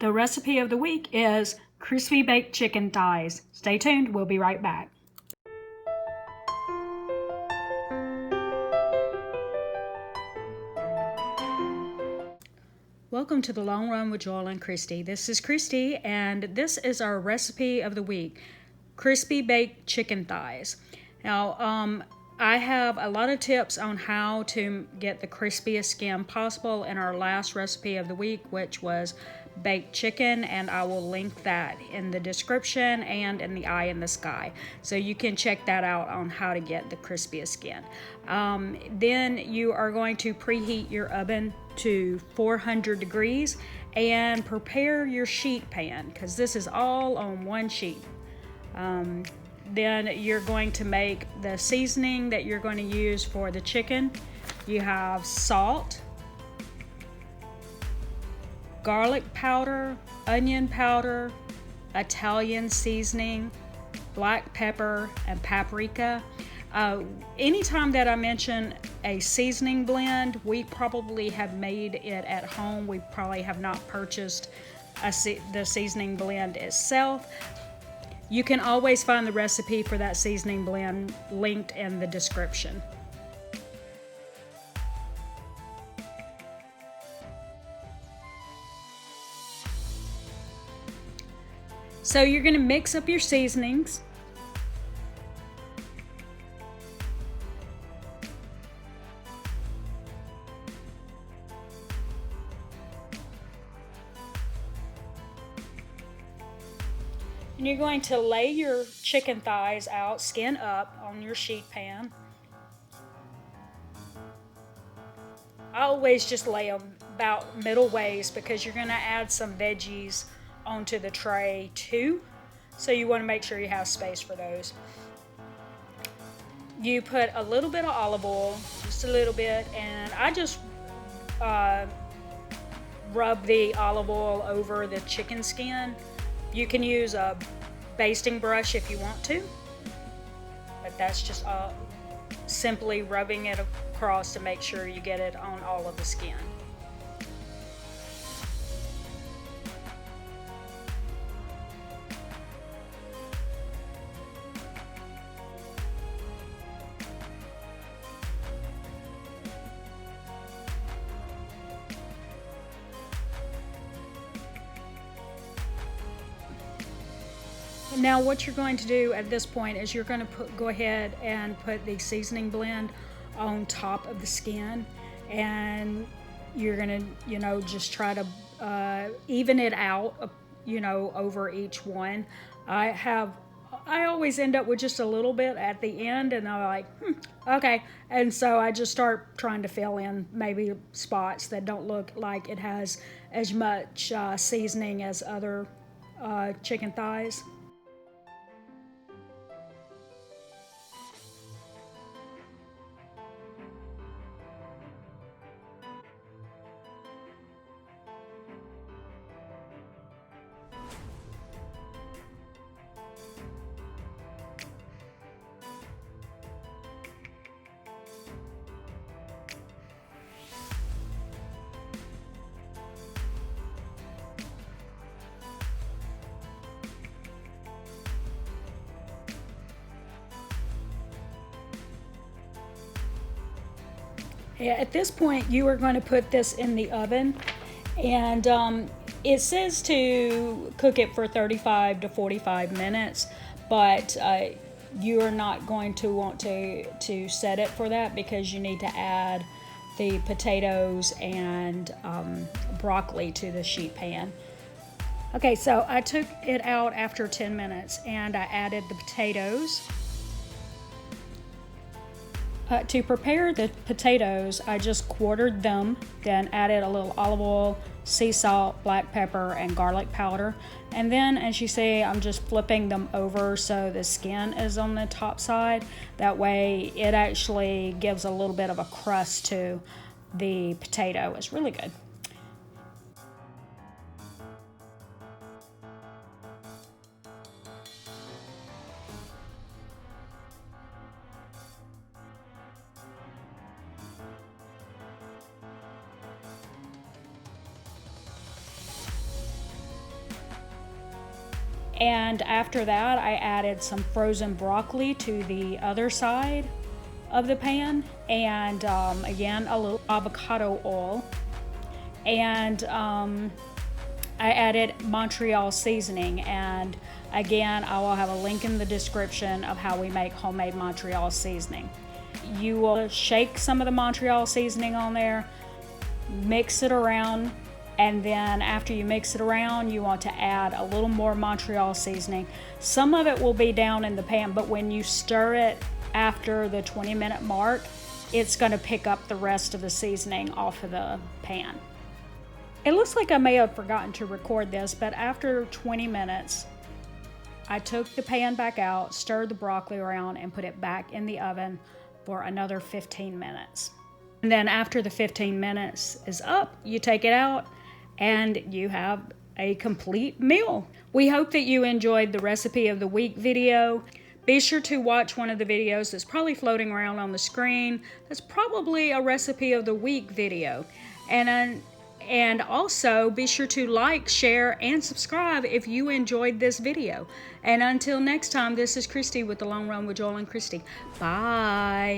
The recipe of the week is crispy baked chicken thighs. Stay tuned, we'll be right back. Welcome to the Long Run with Joel and Christy. This is Christy, and this is our recipe of the week, crispy baked chicken thighs. Now, I have a lot of tips on how to get the crispiest skin possible in our last recipe of the week, which was baked chicken, and I will link that in the description and in the eye in the sky, so you can check that out on how to get the crispiest skin. Then you are going to preheat your oven to 400 degrees and prepare your sheet pan, because this is all on one sheet. Then you're going to make the seasoning that you're going to use for the chicken. You have salt, garlic powder, onion powder, Italian seasoning, black pepper, and paprika. Anytime that I mention a seasoning blend, we probably have made it at home. We probably have not purchased the seasoning blend itself. You can always find the recipe for that seasoning blend linked in the description. So you're going to mix up your seasonings. And you're going to lay your chicken thighs out, skin up, on your sheet pan. I always just lay them about middle ways because you're going to add some veggies onto the tray too. So you want to make sure you have space for those. You put a little bit of olive oil, just a little bit, and I just rub the olive oil over the chicken skin. You can use a basting brush if you want to, but that's just simply rubbing it across to make sure you get it on all of the skin. Now what you're going to do at this point is you're going to go ahead and put the seasoning blend on top of the skin, and you're going to, just try to even it out, over each one. I always end up with just a little bit at the end, and I'm like, okay. And so I just start trying to fill in maybe spots that don't look like it has as much seasoning as other chicken thighs. Yeah, at this point, you are going to put this in the oven, and it says to cook it for 35 to 45 minutes, but you are not going to want to set it for that because you need to add the potatoes and broccoli to the sheet pan. Okay, so I took it out after 10 minutes, and I added the potatoes. To prepare the potatoes, I just quartered them, then added a little olive oil, sea salt, black pepper, and garlic powder. And then, as you see, I'm just flipping them over so the skin is on the top side. That way, it actually gives a little bit of a crust to the potato. It's really good. And after that, I added some frozen broccoli to the other side of the pan, and again, a little avocado oil. And I added Montreal Seasoning, and again, I will have a link in the description of how we make homemade Montreal Seasoning. You will shake some of the Montreal Seasoning on there, mix it around, and then after you mix it around, you want to add a little more Montreal Seasoning. Some of it will be down in the pan, but when you stir it after the 20-minute mark, it's going to pick up the rest of the seasoning off of the pan. It looks like I may have forgotten to record this, but after 20 minutes, I took the pan back out, stirred the broccoli around, and put it back in the oven for another 15 minutes. And then after the 15 minutes is up, you take it out and you have a complete meal. We hope that you enjoyed the recipe of the week video. Be sure to watch one of the videos that's probably floating around on the screen. That's probably a recipe of the week video. And also be sure to like, share, and subscribe if you enjoyed this video. And until next time, this is Christy with The Long Run with Joel and Christy. Bye.